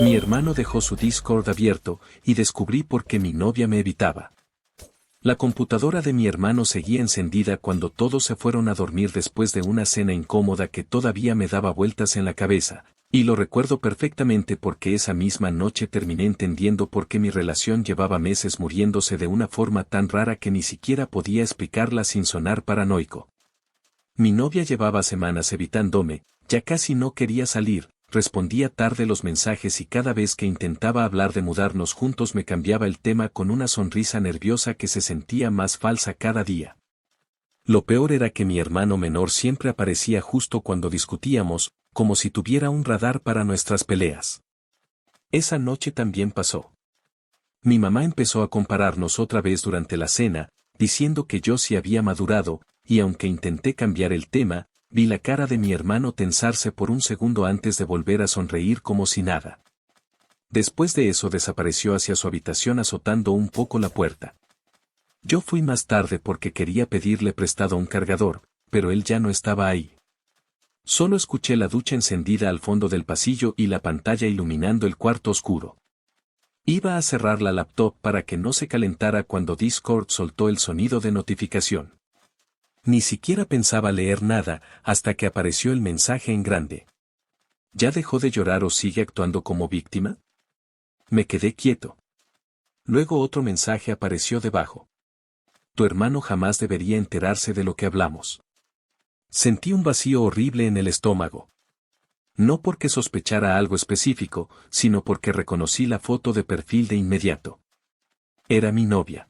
Mi hermano dejó su Discord abierto y descubrí por qué mi novia me evitaba. La computadora de mi hermano seguía encendida cuando todos se fueron a dormir después de una cena incómoda que todavía me daba vueltas en la cabeza, y lo recuerdo perfectamente porque esa misma noche terminé entendiendo por qué mi relación llevaba meses muriéndose de una forma tan rara que ni siquiera podía explicarla sin sonar paranoico. Mi novia llevaba semanas evitándome, ya casi no quería salir, respondía tarde los mensajes y cada vez que intentaba hablar de mudarnos juntos me cambiaba el tema con una sonrisa nerviosa que se sentía más falsa cada día. Lo peor era que mi hermano menor siempre aparecía justo cuando discutíamos, como si tuviera un radar para nuestras peleas. Esa noche también pasó. Mi mamá empezó a compararnos otra vez durante la cena, diciendo que yo sí había madurado, y aunque intenté cambiar el tema, vi la cara de mi hermano tensarse por un segundo antes de volver a sonreír como si nada. Después de eso desapareció hacia su habitación azotando un poco la puerta. Yo fui más tarde porque quería pedirle prestado un cargador, pero él ya no estaba ahí. Solo escuché la ducha encendida al fondo del pasillo y la pantalla iluminando el cuarto oscuro. Iba a cerrar la laptop para que no se calentara cuando Discord soltó el sonido de notificación. Ni siquiera pensaba leer nada hasta que apareció el mensaje en grande. ¿Ya dejó de llorar o sigue actuando como víctima? Me quedé quieto. Luego otro mensaje apareció debajo. Tu hermano jamás debería enterarse de lo que hablamos. Sentí un vacío horrible en el estómago. No porque sospechara algo específico, sino porque reconocí la foto de perfil de inmediato. Era mi novia.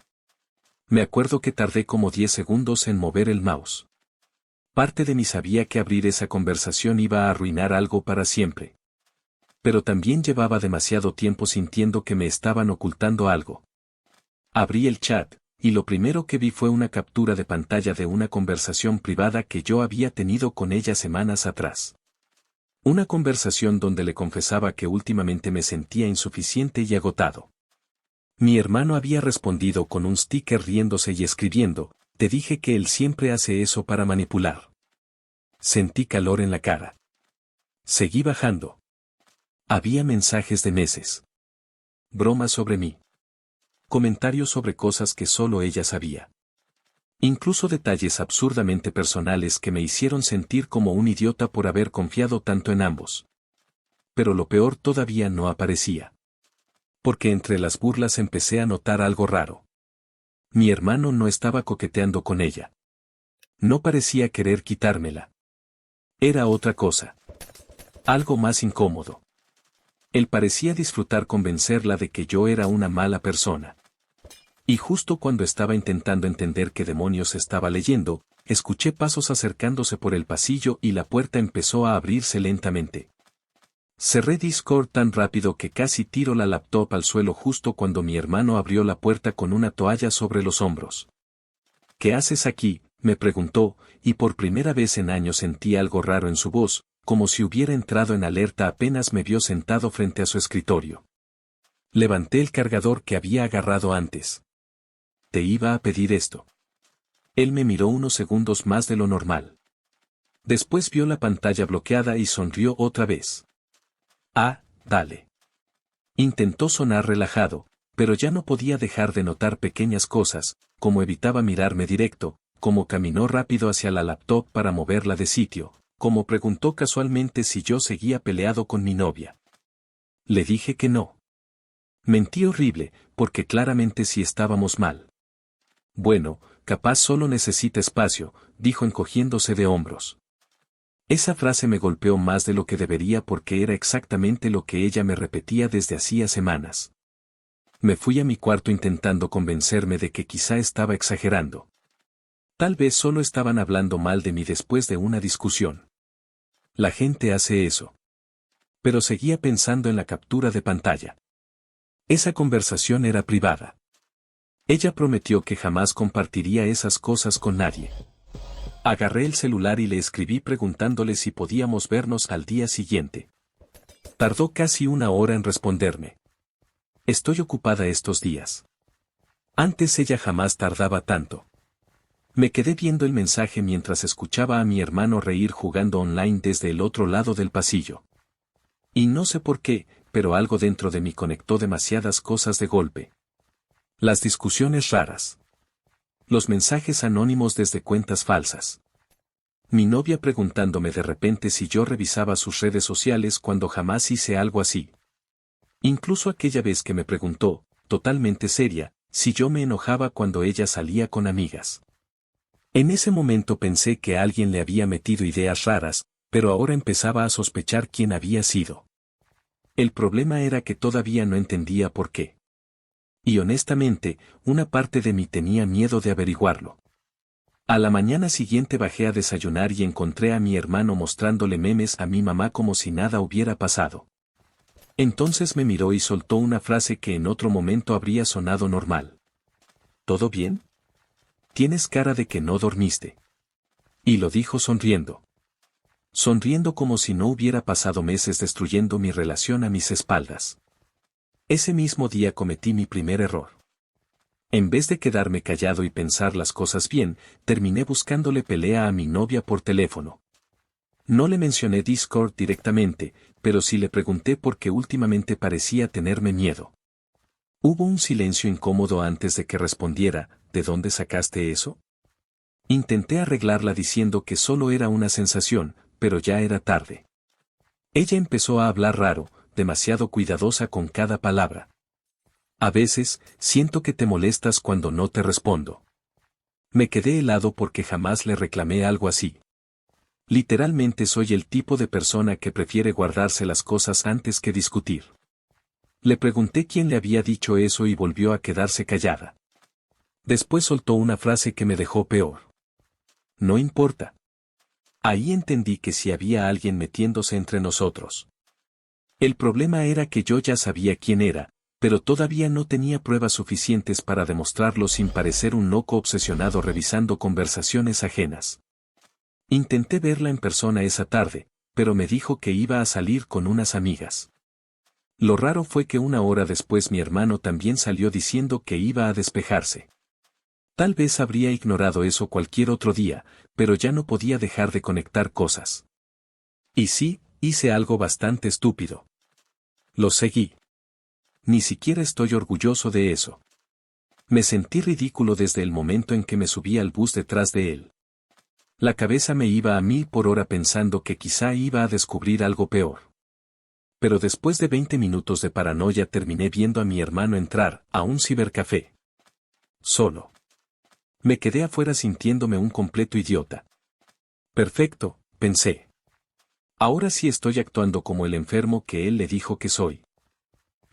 Me acuerdo que tardé como 10 segundos en mover el mouse. Parte de mí sabía que abrir esa conversación iba a arruinar algo para siempre. Pero también llevaba demasiado tiempo sintiendo que me estaban ocultando algo. Abrí el chat, y lo primero que vi fue una captura de pantalla de una conversación privada que yo había tenido con ella semanas atrás. Una conversación donde le confesaba que últimamente me sentía insuficiente y agotado. Mi hermano había respondido con un sticker riéndose y escribiendo, te dije que él siempre hace eso para manipular. Sentí calor en la cara. Seguí bajando. Había mensajes de meses. Bromas sobre mí. Comentarios sobre cosas que solo ella sabía. Incluso detalles absurdamente personales que me hicieron sentir como un idiota por haber confiado tanto en ambos. Pero lo peor todavía no aparecía. Porque entre las burlas empecé a notar algo raro. Mi hermano no estaba coqueteando con ella. No parecía querer quitármela. Era otra cosa. Algo más incómodo. Él parecía disfrutar convencerla de que yo era una mala persona. Y justo cuando estaba intentando entender qué demonios estaba leyendo, escuché pasos acercándose por el pasillo y la puerta empezó a abrirse lentamente. Cerré Discord tan rápido que casi tiro la laptop al suelo justo cuando mi hermano abrió la puerta con una toalla sobre los hombros. ¿Qué haces aquí?, me preguntó, y por primera vez en años sentí algo raro en su voz, como si hubiera entrado en alerta apenas me vio sentado frente a su escritorio. Levanté el cargador que había agarrado antes. Te iba a pedir esto. Él me miró unos segundos más de lo normal. Después vio la pantalla bloqueada y sonrió otra vez. Ah, dale. Intentó sonar relajado, pero ya no podía dejar de notar pequeñas cosas, como evitaba mirarme directo, como caminó rápido hacia la laptop para moverla de sitio, como preguntó casualmente si yo seguía peleado con mi novia. Le dije que no. Mentí horrible, porque claramente sí estábamos mal. Bueno, capaz solo necesita espacio, dijo encogiéndose de hombros. Esa frase me golpeó más de lo que debería porque era exactamente lo que ella me repetía desde hacía semanas. Me fui a mi cuarto intentando convencerme de que quizá estaba exagerando. Tal vez solo estaban hablando mal de mí después de una discusión. La gente hace eso. Pero seguía pensando en la captura de pantalla. Esa conversación era privada. Ella prometió que jamás compartiría esas cosas con nadie. Agarré el celular y le escribí preguntándole si podíamos vernos al día siguiente. Tardó casi una hora en responderme. Estoy ocupada estos días. Antes ella jamás tardaba tanto. Me quedé viendo el mensaje mientras escuchaba a mi hermano reír jugando online desde el otro lado del pasillo. Y no sé por qué, pero algo dentro de mí conectó demasiadas cosas de golpe. Las discusiones raras. Los mensajes anónimos desde cuentas falsas. Mi novia preguntándome de repente si yo revisaba sus redes sociales cuando jamás hice algo así. Incluso aquella vez que me preguntó, totalmente seria, si yo me enojaba cuando ella salía con amigas. En ese momento pensé que alguien le había metido ideas raras, pero ahora empezaba a sospechar quién había sido. El problema era que todavía no entendía por qué. Y honestamente, una parte de mí tenía miedo de averiguarlo. A la mañana siguiente bajé a desayunar y encontré a mi hermano mostrándole memes a mi mamá como si nada hubiera pasado. Entonces me miró y soltó una frase que en otro momento habría sonado normal. ¿Todo bien? Tienes cara de que no dormiste. Y lo dijo sonriendo. Sonriendo como si no hubiera pasado meses destruyendo mi relación a mis espaldas. Ese mismo día cometí mi primer error. En vez de quedarme callado y pensar las cosas bien, terminé buscándole pelea a mi novia por teléfono. No le mencioné Discord directamente, pero sí le pregunté porque últimamente parecía tenerme miedo. Hubo un silencio incómodo antes de que respondiera, ¿de dónde sacaste eso? Intenté arreglarla diciendo que solo era una sensación, pero ya era tarde. Ella empezó a hablar raro, demasiado cuidadosa con cada palabra. A veces, siento que te molestas cuando no te respondo. Me quedé helado porque jamás le reclamé algo así. Literalmente soy el tipo de persona que prefiere guardarse las cosas antes que discutir. Le pregunté quién le había dicho eso y volvió a quedarse callada. Después soltó una frase que me dejó peor. No importa. Ahí entendí que sí había alguien metiéndose entre nosotros. El problema era que yo ya sabía quién era, pero todavía no tenía pruebas suficientes para demostrarlo sin parecer un loco obsesionado revisando conversaciones ajenas. Intenté verla en persona esa tarde, pero me dijo que iba a salir con unas amigas. Lo raro fue que una hora después mi hermano también salió diciendo que iba a despejarse. Tal vez habría ignorado eso cualquier otro día, pero ya no podía dejar de conectar cosas. Y sí, hice algo bastante estúpido. Lo seguí. Ni siquiera estoy orgulloso de eso. Me sentí ridículo desde el momento en que me subí al bus detrás de él. La cabeza me iba a 1000 por hora pensando que quizá iba a descubrir algo peor. Pero después de 20 minutos de paranoia terminé viendo a mi hermano entrar a un cibercafé. Solo. Me quedé afuera sintiéndome un completo idiota. Perfecto, pensé. Ahora sí estoy actuando como el enfermo que él le dijo que soy.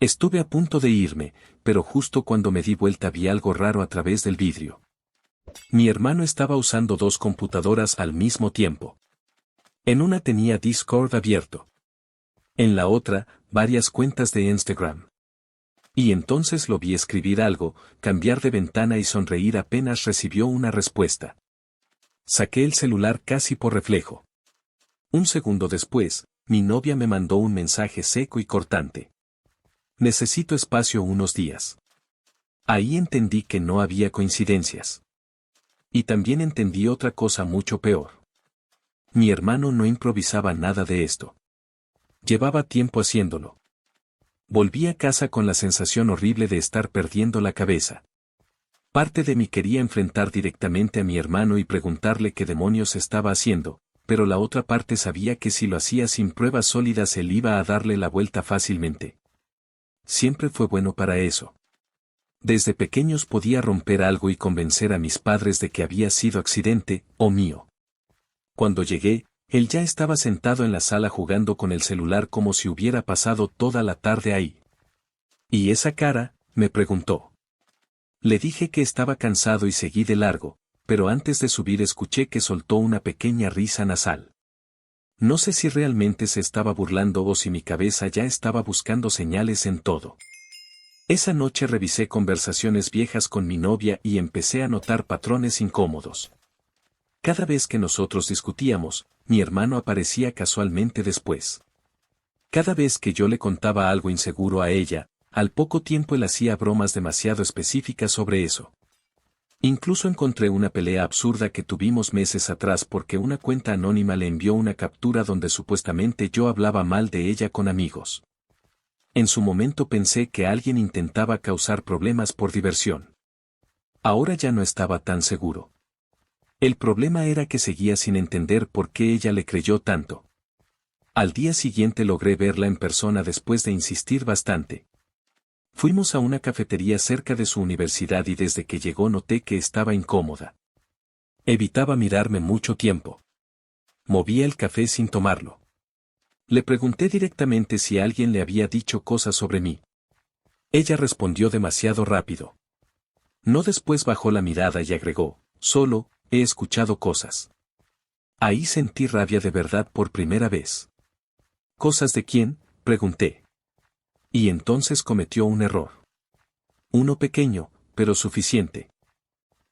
Estuve a punto de irme, pero justo cuando me di vuelta vi algo raro a través del vidrio. Mi hermano estaba usando 2 computadoras al mismo tiempo. En una tenía Discord abierto. En la otra, varias cuentas de Instagram. Y entonces lo vi escribir algo, cambiar de ventana y sonreír apenas recibió una respuesta. Saqué el celular casi por reflejo. Un segundo después, mi novia me mandó un mensaje seco y cortante. Necesito espacio unos días. Ahí entendí que no había coincidencias. Y también entendí otra cosa mucho peor. Mi hermano no improvisaba nada de esto. Llevaba tiempo haciéndolo. Volví a casa con la sensación horrible de estar perdiendo la cabeza. Parte de mí quería enfrentar directamente a mi hermano y preguntarle qué demonios estaba haciendo, pero la otra parte sabía que si lo hacía sin pruebas sólidas él iba a darle la vuelta fácilmente. Siempre fue bueno para eso. Desde pequeños podía romper algo y convencer a mis padres de que había sido accidente, o mío. Cuando llegué, él ya estaba sentado en la sala jugando con el celular como si hubiera pasado toda la tarde ahí. ¿Y esa cara?, me preguntó. Le dije que estaba cansado y seguí de largo, pero antes de subir escuché que soltó una pequeña risa nasal. No sé si realmente se estaba burlando o si mi cabeza ya estaba buscando señales en todo. Esa noche revisé conversaciones viejas con mi novia y empecé a notar patrones incómodos. Cada vez que nosotros discutíamos, mi hermano aparecía casualmente después. Cada vez que yo le contaba algo inseguro a ella, al poco tiempo él hacía bromas demasiado específicas sobre eso. Incluso encontré una pelea absurda que tuvimos meses atrás porque una cuenta anónima le envió una captura donde supuestamente yo hablaba mal de ella con amigos. En su momento pensé que alguien intentaba causar problemas por diversión. Ahora ya no estaba tan seguro. El problema era que seguía sin entender por qué ella le creyó tanto. Al día siguiente logré verla en persona después de insistir bastante. Fuimos a una cafetería cerca de su universidad y desde que llegó noté que estaba incómoda. Evitaba mirarme mucho tiempo. Movía el café sin tomarlo. Le pregunté directamente si alguien le había dicho cosas sobre mí. Ella respondió demasiado rápido. No, después bajó la mirada y agregó, solo, he escuchado cosas. Ahí sentí rabia de verdad por primera vez. ¿Cosas de quién?, pregunté. Y entonces cometió un error. Uno pequeño, pero suficiente.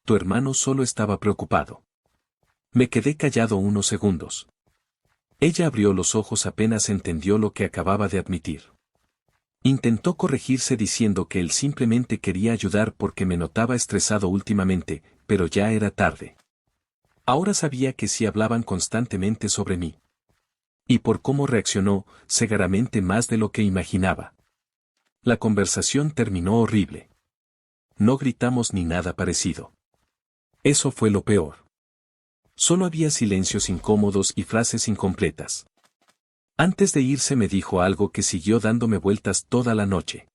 Tu hermano solo estaba preocupado. Me quedé callado unos segundos. Ella abrió los ojos apenas entendió lo que acababa de admitir. Intentó corregirse diciendo que él simplemente quería ayudar porque me notaba estresado últimamente, pero ya era tarde. Ahora sabía que sí hablaban constantemente sobre mí. Y por cómo reaccionó, seguramente más de lo que imaginaba. La conversación terminó horrible. No gritamos ni nada parecido. Eso fue lo peor. Solo había silencios incómodos y frases incompletas. Antes de irse me dijo algo que siguió dándome vueltas toda la noche.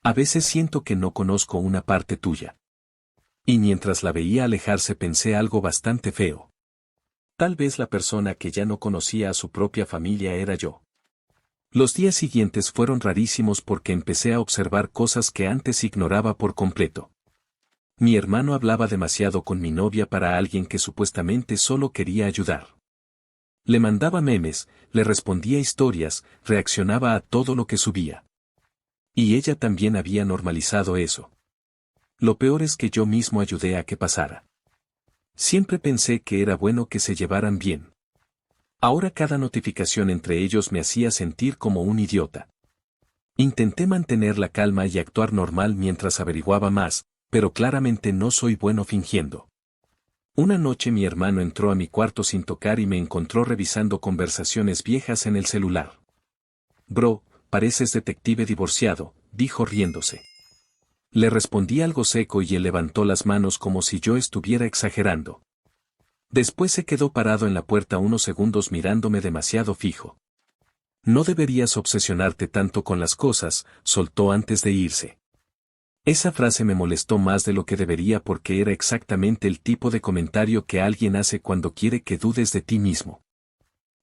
A veces siento que no conozco una parte tuya. Y mientras la veía alejarse pensé algo bastante feo. Tal vez la persona que ya no conocía a su propia familia era yo. Los días siguientes fueron rarísimos porque empecé a observar cosas que antes ignoraba por completo. Mi hermano hablaba demasiado con mi novia para alguien que supuestamente solo quería ayudar. Le mandaba memes, le respondía historias, reaccionaba a todo lo que subía. Y ella también había normalizado eso. Lo peor es que yo mismo ayudé a que pasara. Siempre pensé que era bueno que se llevaran bien. Ahora cada notificación entre ellos me hacía sentir como un idiota. Intenté mantener la calma y actuar normal mientras averiguaba más, pero claramente no soy bueno fingiendo. Una noche mi hermano entró a mi cuarto sin tocar y me encontró revisando conversaciones viejas en el celular. Bro, pareces detective divorciado, dijo riéndose. Le respondí algo seco y él levantó las manos como si yo estuviera exagerando. Después se quedó parado en la puerta unos segundos mirándome demasiado fijo. No deberías obsesionarte tanto con las cosas, soltó antes de irse. Esa frase me molestó más de lo que debería porque era exactamente el tipo de comentario que alguien hace cuando quiere que dudes de ti mismo.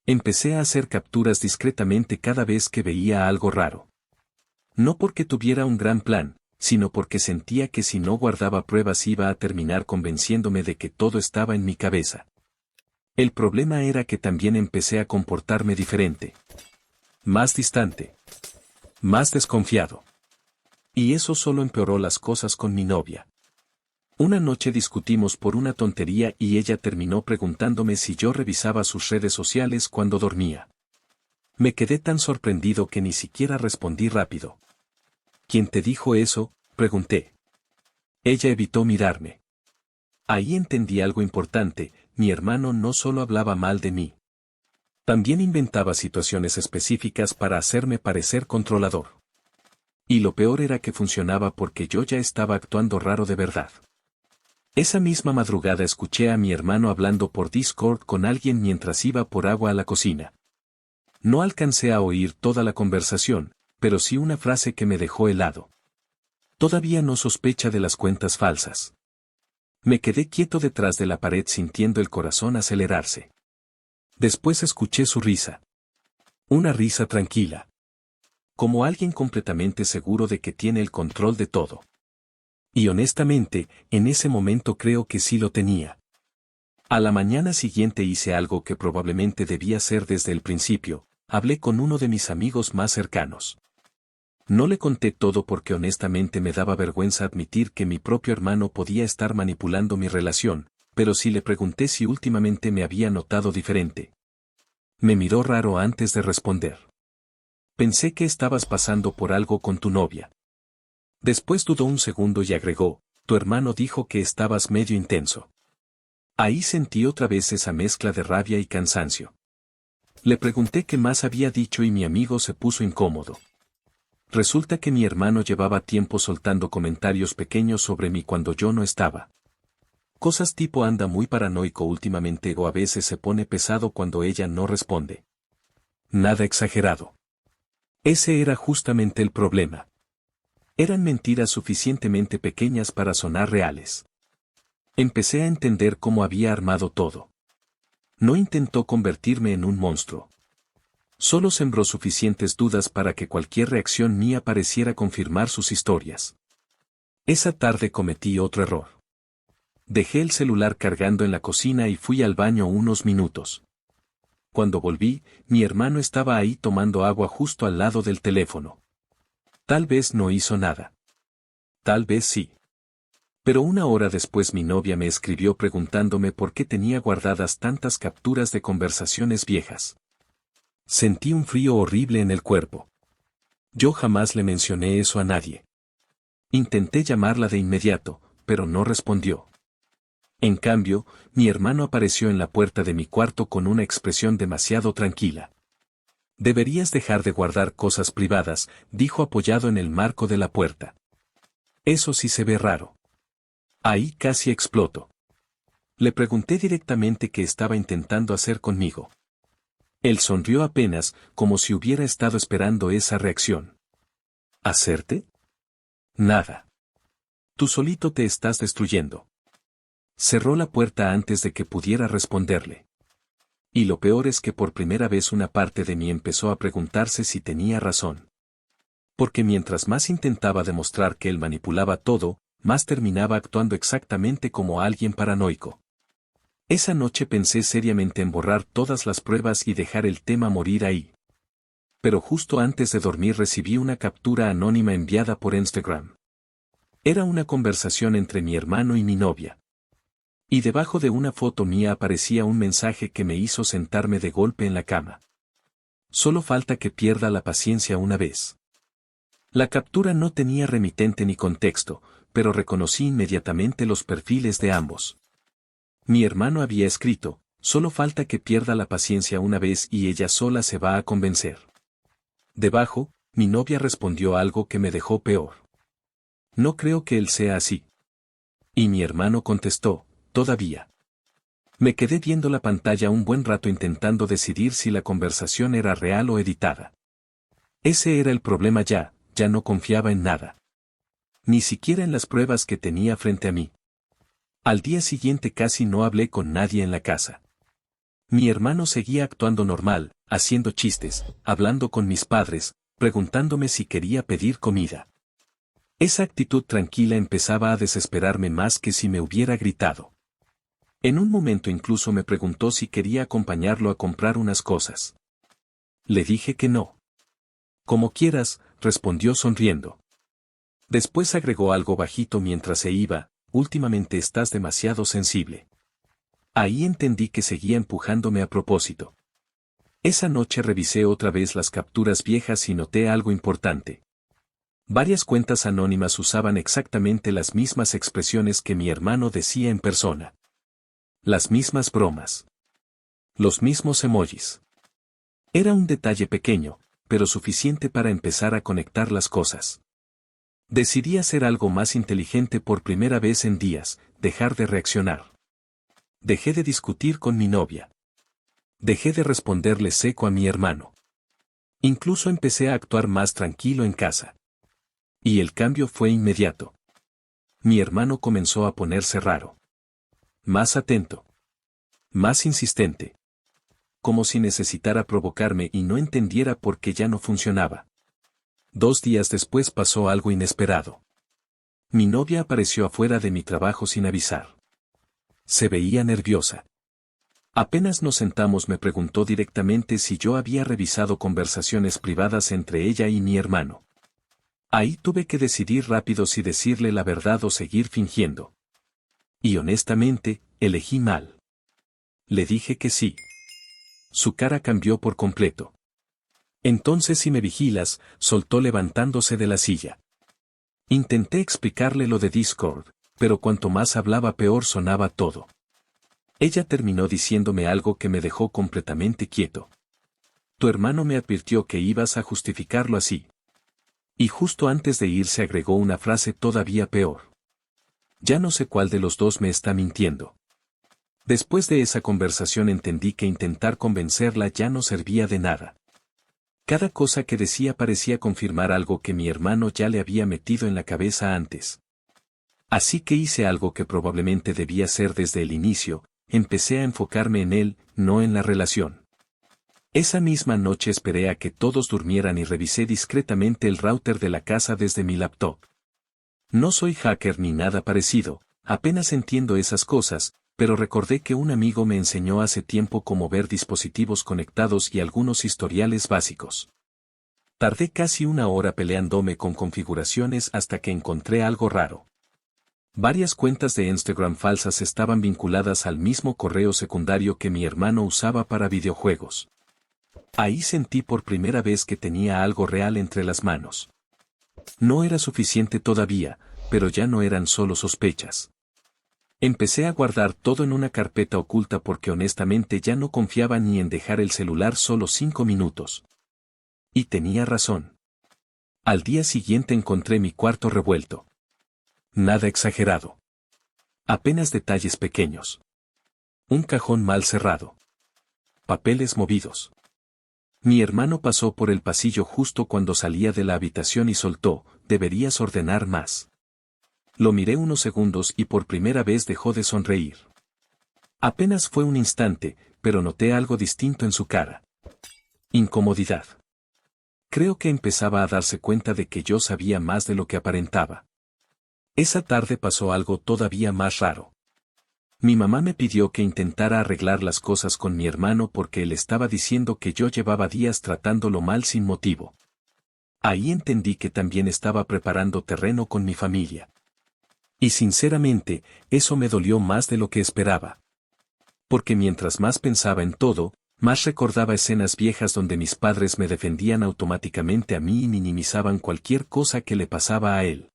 Empecé a hacer capturas discretamente cada vez que veía algo raro. No porque tuviera un gran plan, sino porque sentía que si no guardaba pruebas iba a terminar convenciéndome de que todo estaba en mi cabeza. El problema era que también empecé a comportarme diferente. Más distante. Más desconfiado. Y eso solo empeoró las cosas con mi novia. Una noche discutimos por una tontería y ella terminó preguntándome si yo revisaba sus redes sociales cuando dormía. Me quedé tan sorprendido que ni siquiera respondí rápido. ¿Quién te dijo eso?, pregunté. Ella evitó mirarme. Ahí entendí algo importante, mi hermano no solo hablaba mal de mí. También inventaba situaciones específicas para hacerme parecer controlador. Y lo peor era que funcionaba porque yo ya estaba actuando raro de verdad. Esa misma madrugada escuché a mi hermano hablando por Discord con alguien mientras iba por agua a la cocina. No alcancé a oír toda la conversación, pero sí una frase que me dejó helado. Todavía no sospecha de las cuentas falsas. Me quedé quieto detrás de la pared sintiendo el corazón acelerarse. Después escuché su risa. Una risa tranquila. Como alguien completamente seguro de que tiene el control de todo. Y honestamente, en ese momento creo que sí lo tenía. A la mañana siguiente hice algo que probablemente debía hacer desde el principio, hablé con uno de mis amigos más cercanos. No le conté todo porque honestamente me daba vergüenza admitir que mi propio hermano podía estar manipulando mi relación, pero sí le pregunté si últimamente me había notado diferente. Me miró raro antes de responder. Pensé que estabas pasando por algo con tu novia. Después dudó un segundo y agregó, tu hermano dijo que estabas medio intenso. Ahí sentí otra vez esa mezcla de rabia y cansancio. Le pregunté qué más había dicho y mi amigo se puso incómodo. Resulta que mi hermano llevaba tiempo soltando comentarios pequeños sobre mí cuando yo no estaba. Cosas tipo anda muy paranoico últimamente o a veces se pone pesado cuando ella no responde. Nada exagerado. Ese era justamente el problema. Eran mentiras suficientemente pequeñas para sonar reales. Empecé a entender cómo había armado todo. No intentó convertirme en un monstruo. Solo sembró suficientes dudas para que cualquier reacción mía pareciera confirmar sus historias. Esa tarde cometí otro error. Dejé el celular cargando en la cocina y fui al baño unos minutos. Cuando volví, mi hermano estaba ahí tomando agua justo al lado del teléfono. Tal vez no hizo nada. Tal vez sí. Pero una hora después mi novia me escribió preguntándome por qué tenía guardadas tantas capturas de conversaciones viejas. Sentí un frío horrible en el cuerpo. Yo jamás le mencioné eso a nadie. Intenté llamarla de inmediato, pero no respondió. En cambio, mi hermano apareció en la puerta de mi cuarto con una expresión demasiado tranquila. Deberías dejar de guardar cosas privadas, dijo apoyado en el marco de la puerta. Eso sí se ve raro. Ahí casi exploto. Le pregunté directamente qué estaba intentando hacer conmigo. Él sonrió apenas, como si hubiera estado esperando esa reacción. ¿Hacerte? Nada. Tú solito te estás destruyendo. Cerró la puerta antes de que pudiera responderle. Y lo peor es que por primera vez una parte de mí empezó a preguntarse si tenía razón. Porque mientras más intentaba demostrar que él manipulaba todo, más terminaba actuando exactamente como alguien paranoico. Esa noche pensé seriamente en borrar todas las pruebas y dejar el tema morir ahí. Pero justo antes de dormir recibí una captura anónima enviada por Instagram. Era una conversación entre mi hermano y mi novia. Y debajo de una foto mía aparecía un mensaje que me hizo sentarme de golpe en la cama. Solo falta que pierda la paciencia una vez. La captura no tenía remitente ni contexto, pero reconocí inmediatamente los perfiles de ambos. Mi hermano había escrito, solo falta que pierda la paciencia una vez y ella sola se va a convencer. Debajo, mi novia respondió algo que me dejó peor. No creo que él sea así. Y mi hermano contestó, todavía. Me quedé viendo la pantalla un buen rato intentando decidir si la conversación era real o editada. Ese era el problema ya no confiaba en nada. Ni siquiera en las pruebas que tenía frente a mí. Al día siguiente casi no hablé con nadie en la casa. Mi hermano seguía actuando normal, haciendo chistes, hablando con mis padres, preguntándome si quería pedir comida. Esa actitud tranquila empezaba a desesperarme más que si me hubiera gritado. En un momento incluso me preguntó si quería acompañarlo a comprar unas cosas. Le dije que no. Como quieras, respondió sonriendo. Después agregó algo bajito mientras se iba, últimamente estás demasiado sensible. Ahí entendí que seguía empujándome a propósito. Esa noche revisé otra vez las capturas viejas y noté algo importante. Varias cuentas anónimas usaban exactamente las mismas expresiones que mi hermano decía en persona. Las mismas bromas. Los mismos emojis. Era un detalle pequeño, pero suficiente para empezar a conectar las cosas. Decidí hacer algo más inteligente por primera vez en días, dejar de reaccionar. Dejé de discutir con mi novia. Dejé de responderle seco a mi hermano. Incluso empecé a actuar más tranquilo en casa. Y el cambio fue inmediato. Mi hermano comenzó a ponerse raro. Más atento. Más insistente. Como si necesitara provocarme y no entendiera por qué ya no funcionaba. 2 días después pasó algo inesperado. Mi novia apareció afuera de mi trabajo sin avisar. Se veía nerviosa. Apenas nos sentamos me preguntó directamente si yo había revisado conversaciones privadas entre ella y mi hermano. Ahí tuve que decidir rápido si decirle la verdad o seguir fingiendo. Y honestamente, elegí mal. Le dije que sí. Su cara cambió por completo. Entonces si me vigilas, soltó levantándose de la silla. Intenté explicarle lo de Discord, pero cuanto más hablaba peor sonaba todo. Ella terminó diciéndome algo que me dejó completamente quieto. Tu hermano me advirtió que ibas a justificarlo así. Y justo antes de irse agregó una frase todavía peor. Ya no sé cuál de los dos me está mintiendo. Después de esa conversación entendí que intentar convencerla ya no servía de nada. Cada cosa que decía parecía confirmar algo que mi hermano ya le había metido en la cabeza antes. Así que hice algo que probablemente debía hacer desde el inicio, empecé a enfocarme en él, no en la relación. Esa misma noche esperé a que todos durmieran y revisé discretamente el router de la casa desde mi laptop. No soy hacker ni nada parecido, apenas entiendo esas cosas, pero recordé que un amigo me enseñó hace tiempo cómo ver dispositivos conectados y algunos historiales básicos. Tardé casi una hora peleándome con configuraciones hasta que encontré algo raro. Varias cuentas de Instagram falsas estaban vinculadas al mismo correo secundario que mi hermano usaba para videojuegos. Ahí sentí por primera vez que tenía algo real entre las manos. No era suficiente todavía, pero ya no eran solo sospechas. Empecé a guardar todo en una carpeta oculta porque honestamente ya no confiaba ni en dejar el celular solo 5 minutos. Y tenía razón. Al día siguiente encontré mi cuarto revuelto. Nada exagerado. Apenas detalles pequeños. Un cajón mal cerrado. Papeles movidos. Mi hermano pasó por el pasillo justo cuando salía de la habitación y soltó, deberías ordenar más. Lo miré unos segundos y por primera vez dejó de sonreír. Apenas fue un instante, pero noté algo distinto en su cara. Incomodidad. Creo que empezaba a darse cuenta de que yo sabía más de lo que aparentaba. Esa tarde pasó algo todavía más raro. Mi mamá me pidió que intentara arreglar las cosas con mi hermano porque él estaba diciendo que yo llevaba días tratándolo mal sin motivo. Ahí entendí que también estaba preparando terreno con mi familia. Y sinceramente, eso me dolió más de lo que esperaba. Porque mientras más pensaba en todo, más recordaba escenas viejas donde mis padres me defendían automáticamente a mí y minimizaban cualquier cosa que le pasaba a él.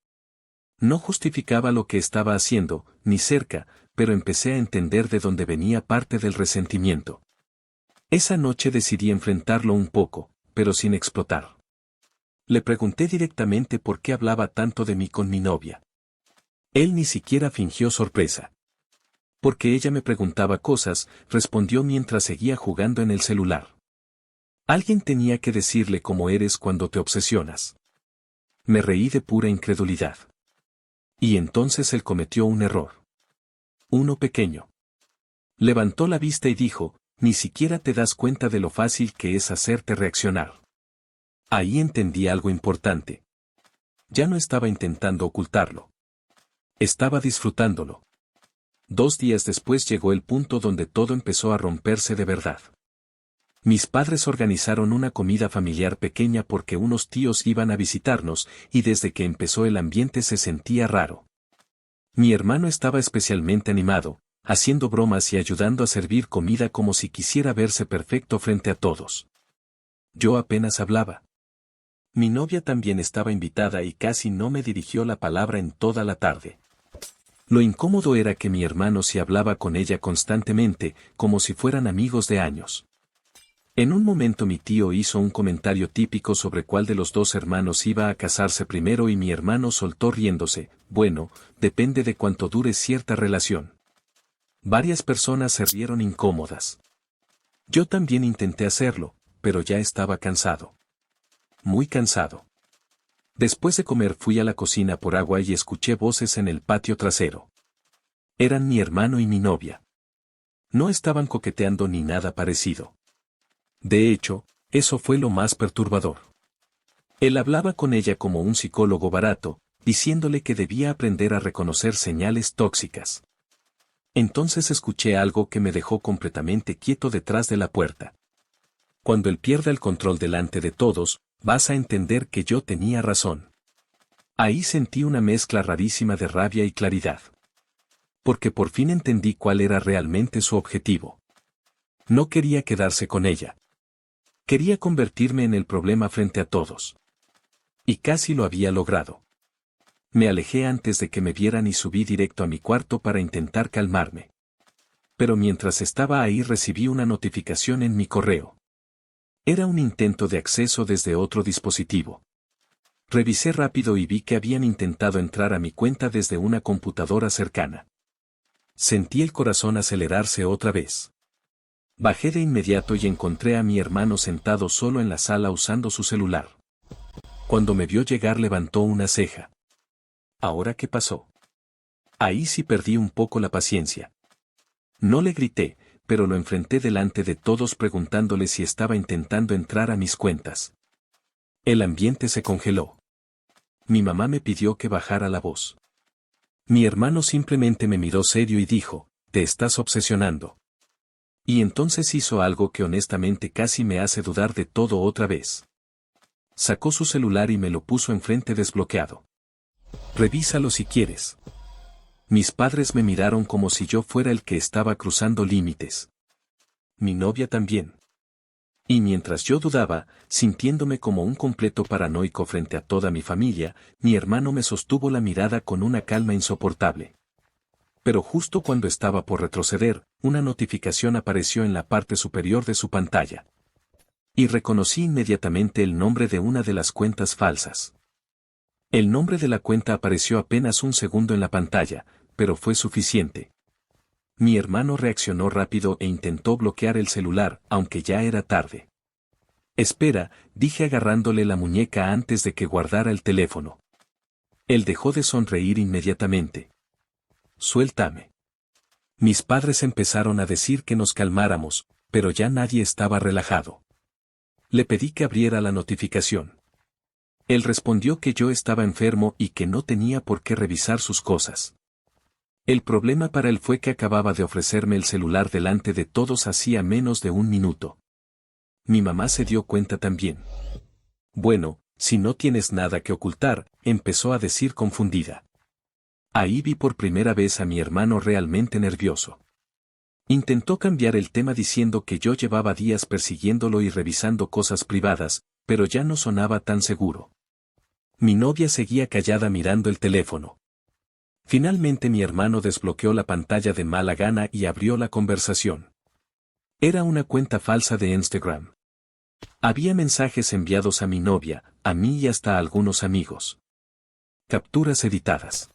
No justificaba lo que estaba haciendo, ni cerca, pero empecé a entender de dónde venía parte del resentimiento. Esa noche decidí enfrentarlo un poco, pero sin explotar. Le pregunté directamente por qué hablaba tanto de mí con mi novia. Él ni siquiera fingió sorpresa. Porque ella me preguntaba cosas, respondió mientras seguía jugando en el celular. Alguien tenía que decirle cómo eres cuando te obsesionas. Me reí de pura incredulidad. Y entonces él cometió un error. Uno pequeño. Levantó la vista y dijo, ni siquiera te das cuenta de lo fácil que es hacerte reaccionar. Ahí entendí algo importante. Ya no estaba intentando ocultarlo. Estaba disfrutándolo. 2 días después llegó el punto donde todo empezó a romperse de verdad. Mis padres organizaron una comida familiar pequeña porque unos tíos iban a visitarnos, y desde que empezó el ambiente se sentía raro. Mi hermano estaba especialmente animado, haciendo bromas y ayudando a servir comida como si quisiera verse perfecto frente a todos. Yo apenas hablaba. Mi novia también estaba invitada y casi no me dirigió la palabra en toda la tarde. Lo incómodo era que mi hermano sí hablaba con ella constantemente, como si fueran amigos de años. En un momento mi tío hizo un comentario típico sobre cuál de los dos hermanos iba a casarse primero y mi hermano soltó riéndose, bueno, depende de cuánto dure cierta relación. Varias personas se rieron incómodas. Yo también intenté hacerlo, pero ya estaba cansado. Muy cansado. Después de comer fui a la cocina por agua y escuché voces en el patio trasero. Eran mi hermano y mi novia. No estaban coqueteando ni nada parecido. De hecho, eso fue lo más perturbador. Él hablaba con ella como un psicólogo barato, diciéndole que debía aprender a reconocer señales tóxicas. Entonces escuché algo que me dejó completamente quieto detrás de la puerta. Cuando él pierda el control delante de todos, vas a entender que yo tenía razón. Ahí sentí una mezcla rarísima de rabia y claridad. Porque por fin entendí cuál era realmente su objetivo. No quería quedarse con ella. Quería convertirme en el problema frente a todos. Y casi lo había logrado. Me alejé antes de que me vieran y subí directo a mi cuarto para intentar calmarme. Pero mientras estaba ahí recibí una notificación en mi correo. Era un intento de acceso desde otro dispositivo. Revisé rápido y vi que habían intentado entrar a mi cuenta desde una computadora cercana. Sentí el corazón acelerarse otra vez. Bajé de inmediato y encontré a mi hermano sentado solo en la sala usando su celular. Cuando me vio llegar levantó una ceja. ¿Ahora qué pasó? Ahí sí perdí un poco la paciencia. No le grité, pero lo enfrenté delante de todos preguntándole si estaba intentando entrar a mis cuentas. El ambiente se congeló. Mi mamá me pidió que bajara la voz. Mi hermano simplemente me miró serio y dijo, «Te estás obsesionando». Y entonces hizo algo que honestamente casi me hace dudar de todo otra vez. Sacó su celular y me lo puso enfrente desbloqueado. «Revísalo si quieres». Mis padres me miraron como si yo fuera el que estaba cruzando límites. Mi novia también. Y mientras yo dudaba, sintiéndome como un completo paranoico frente a toda mi familia, mi hermano me sostuvo la mirada con una calma insoportable. Pero justo cuando estaba por retroceder, una notificación apareció en la parte superior de su pantalla. Y reconocí inmediatamente el nombre de una de las cuentas falsas. El nombre de la cuenta apareció apenas un segundo en la pantalla, pero fue suficiente. Mi hermano reaccionó rápido e intentó bloquear el celular, aunque ya era tarde. «Espera», dije agarrándole la muñeca antes de que guardara el teléfono. Él dejó de sonreír inmediatamente. «Suéltame». Mis padres empezaron a decir que nos calmáramos, pero ya nadie estaba relajado. Le pedí que abriera la notificación. Él respondió que yo estaba enfermo y que no tenía por qué revisar sus cosas. El problema para él fue que acababa de ofrecerme el celular delante de todos hacía menos de un minuto. Mi mamá se dio cuenta también. «Bueno, si no tienes nada que ocultar», empezó a decir confundida. Ahí vi por primera vez a mi hermano realmente nervioso. Intentó cambiar el tema diciendo que yo llevaba días persiguiéndolo y revisando cosas privadas, pero ya no sonaba tan seguro. Mi novia seguía callada mirando el teléfono. Finalmente mi hermano desbloqueó la pantalla de mala gana y abrió la conversación. Era una cuenta falsa de Instagram. Había mensajes enviados a mi novia, a mí y hasta a algunos amigos. Capturas editadas.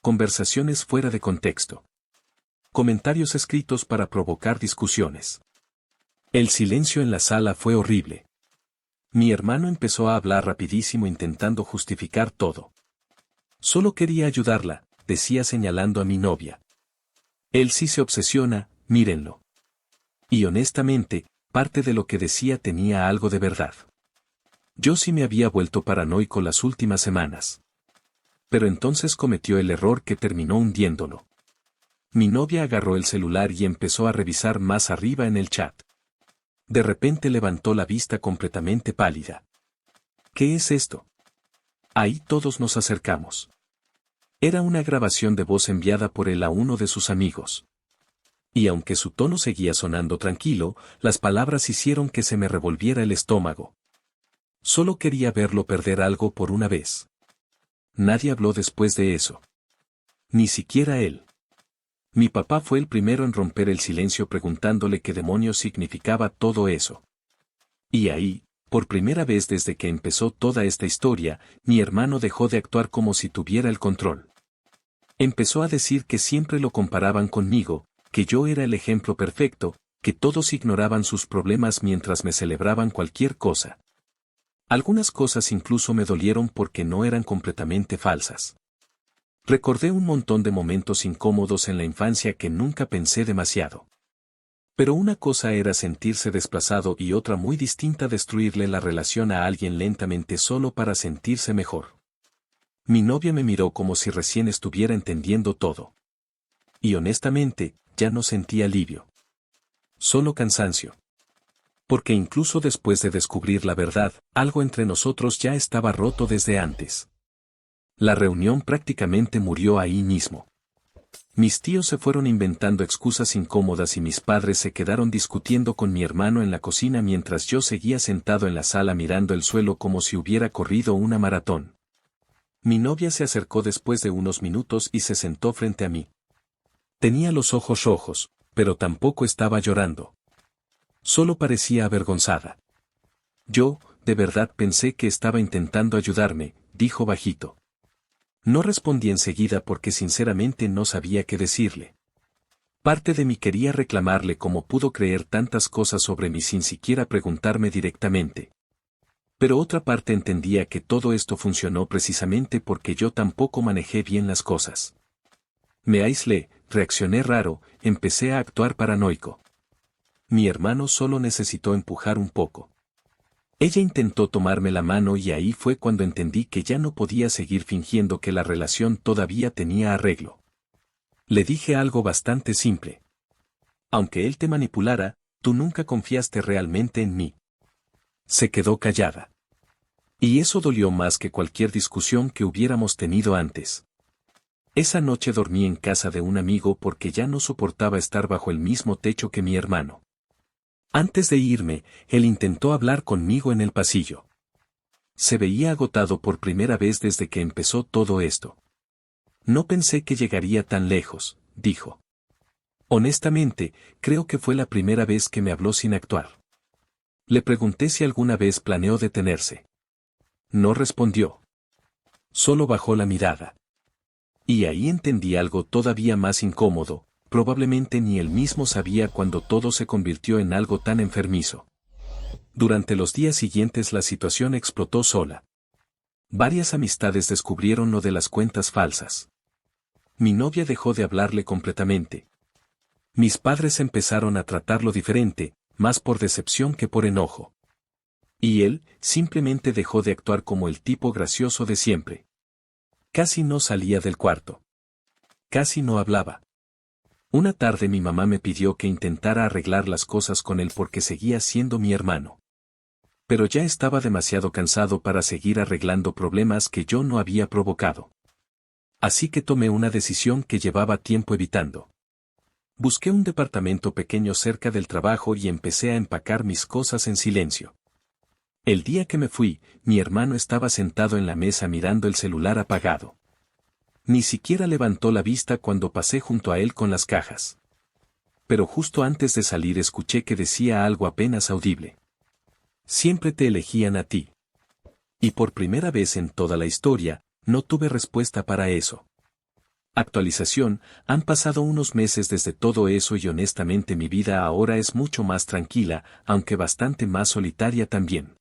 Conversaciones fuera de contexto. Comentarios escritos para provocar discusiones. El silencio en la sala fue horrible. Mi hermano empezó a hablar rapidísimo intentando justificar todo. «Solo quería ayudarla», decía señalando a mi novia. «Él sí se obsesiona, mírenlo». Y honestamente, parte de lo que decía tenía algo de verdad. Yo sí me había vuelto paranoico las últimas semanas. Pero entonces cometió el error que terminó hundiéndolo. Mi novia agarró el celular y empezó a revisar más arriba en el chat. De repente levantó la vista completamente pálida. «¿Qué es esto?». Ahí todos nos acercamos. Era una grabación de voz enviada por él a uno de sus amigos. Y aunque su tono seguía sonando tranquilo, las palabras hicieron que se me revolviera el estómago. Solo quería verlo perder algo por una vez. Nadie habló después de eso. Ni siquiera él. Mi papá fue el primero en romper el silencio preguntándole qué demonios significaba todo eso. Y ahí, por primera vez desde que empezó toda esta historia, mi hermano dejó de actuar como si tuviera el control. Empezó a decir que siempre lo comparaban conmigo, que yo era el ejemplo perfecto, que todos ignoraban sus problemas mientras me celebraban cualquier cosa. Algunas cosas incluso me dolieron porque no eran completamente falsas. Recordé un montón de momentos incómodos en la infancia que nunca pensé demasiado. Pero una cosa era sentirse desplazado y otra muy distinta destruirle la relación a alguien lentamente solo para sentirse mejor. Mi novia me miró como si recién estuviera entendiendo todo. Y honestamente, ya no sentí alivio. Solo cansancio. Porque incluso después de descubrir la verdad, algo entre nosotros ya estaba roto desde antes. La reunión prácticamente murió ahí mismo. Mis tíos se fueron inventando excusas incómodas y mis padres se quedaron discutiendo con mi hermano en la cocina mientras yo seguía sentado en la sala mirando el suelo como si hubiera corrido una maratón. Mi novia se acercó después de unos minutos y se sentó frente a mí. Tenía los ojos rojos, pero tampoco estaba llorando. Solo parecía avergonzada. Yo, de verdad pensé que estaba intentando ayudarme, dijo bajito. No respondí enseguida porque sinceramente no sabía qué decirle. Parte de mí quería reclamarle cómo pudo creer tantas cosas sobre mí sin siquiera preguntarme directamente. Pero otra parte entendía que todo esto funcionó precisamente porque yo tampoco manejé bien las cosas. Me aislé, reaccioné raro, empecé a actuar paranoico. Mi hermano solo necesitó empujar un poco. Ella intentó tomarme la mano y ahí fue cuando entendí que ya no podía seguir fingiendo que la relación todavía tenía arreglo. Le dije algo bastante simple. Aunque él te manipulara, tú nunca confiaste realmente en mí. Se quedó callada. Y eso dolió más que cualquier discusión que hubiéramos tenido antes. Esa noche dormí en casa de un amigo porque ya no soportaba estar bajo el mismo techo que mi hermano. Antes de irme, él intentó hablar conmigo en el pasillo. Se veía agotado por primera vez desde que empezó todo esto. No pensé que llegaría tan lejos, dijo. Honestamente, creo que fue la primera vez que me habló sin actuar. Le pregunté si alguna vez planeó detenerse. No respondió. Solo bajó la mirada. Y ahí entendí algo todavía más incómodo, probablemente ni él mismo sabía cuando todo se convirtió en algo tan enfermizo. Durante los días siguientes la situación explotó sola. Varias amistades descubrieron lo de las cuentas falsas. Mi novia dejó de hablarle completamente. Mis padres empezaron a tratarlo diferente, más por decepción que por enojo. Y él, simplemente dejó de actuar como el tipo gracioso de siempre. Casi no salía del cuarto. Casi no hablaba. Una tarde mi mamá me pidió que intentara arreglar las cosas con él porque seguía siendo mi hermano. Pero ya estaba demasiado cansado para seguir arreglando problemas que yo no había provocado. Así que tomé una decisión que llevaba tiempo evitando. Busqué un departamento pequeño cerca del trabajo y empecé a empacar mis cosas en silencio. El día que me fui, mi hermano estaba sentado en la mesa mirando el celular apagado. Ni siquiera levantó la vista cuando pasé junto a él con las cajas. Pero justo antes de salir escuché que decía algo apenas audible. Siempre te elegían a ti. Y por primera vez en toda la historia, no tuve respuesta para eso. Actualización, han pasado unos meses desde todo eso y honestamente mi vida ahora es mucho más tranquila, aunque bastante más solitaria también.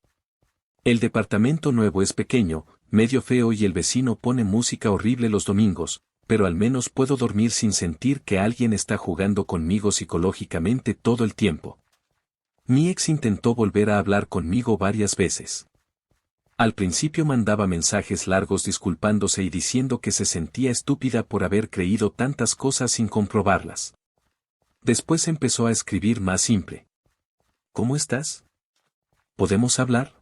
El departamento nuevo es pequeño, medio feo y el vecino pone música horrible los domingos, pero al menos puedo dormir sin sentir que alguien está jugando conmigo psicológicamente todo el tiempo. Mi ex intentó volver a hablar conmigo varias veces. Al principio mandaba mensajes largos disculpándose y diciendo que se sentía estúpida por haber creído tantas cosas sin comprobarlas. Después empezó a escribir más simple. ¿Cómo estás? ¿Podemos hablar?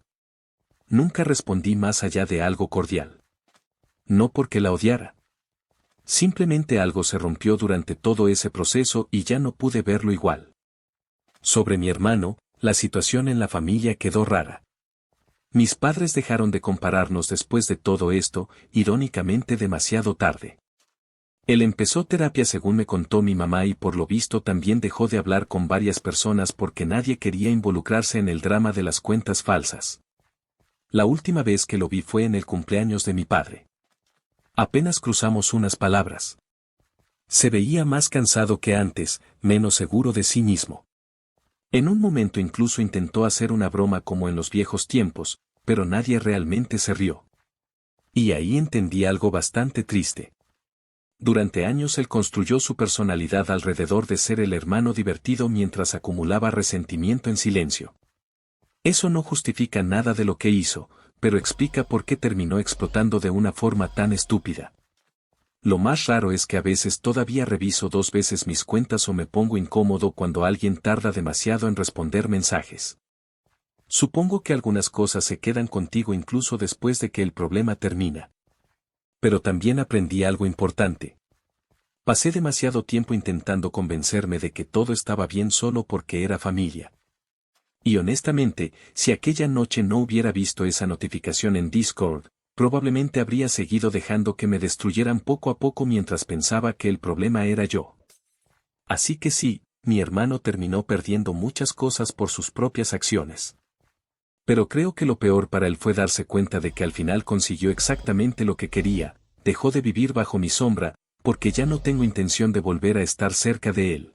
Nunca respondí más allá de algo cordial. No porque la odiara. Simplemente algo se rompió durante todo ese proceso y ya no pude verlo igual. Sobre mi hermano, la situación en la familia quedó rara. Mis padres dejaron de compararnos después de todo esto, irónicamente demasiado tarde. Él empezó terapia según me contó mi mamá y por lo visto también dejó de hablar con varias personas porque nadie quería involucrarse en el drama de las cuentas falsas. La última vez que lo vi fue en el cumpleaños de mi padre. Apenas cruzamos unas palabras. Se veía más cansado que antes, menos seguro de sí mismo. En un momento incluso intentó hacer una broma como en los viejos tiempos, pero nadie realmente se rió. Y ahí entendí algo bastante triste. Durante años él construyó su personalidad alrededor de ser el hermano divertido mientras acumulaba resentimiento en silencio. Eso no justifica nada de lo que hizo, pero explica por qué terminó explotando de una forma tan estúpida. Lo más raro es que a veces todavía reviso 2 veces mis cuentas o me pongo incómodo cuando alguien tarda demasiado en responder mensajes. Supongo que algunas cosas se quedan contigo incluso después de que el problema termina. Pero también aprendí algo importante. Pasé demasiado tiempo intentando convencerme de que todo estaba bien solo porque era familia. Y honestamente, si aquella noche no hubiera visto esa notificación en Discord, probablemente habría seguido dejando que me destruyeran poco a poco mientras pensaba que el problema era yo. Así que sí, mi hermano terminó perdiendo muchas cosas por sus propias acciones. Pero creo que lo peor para él fue darse cuenta de que al final consiguió exactamente lo que quería, dejó de vivir bajo mi sombra, porque ya no tengo intención de volver a estar cerca de él.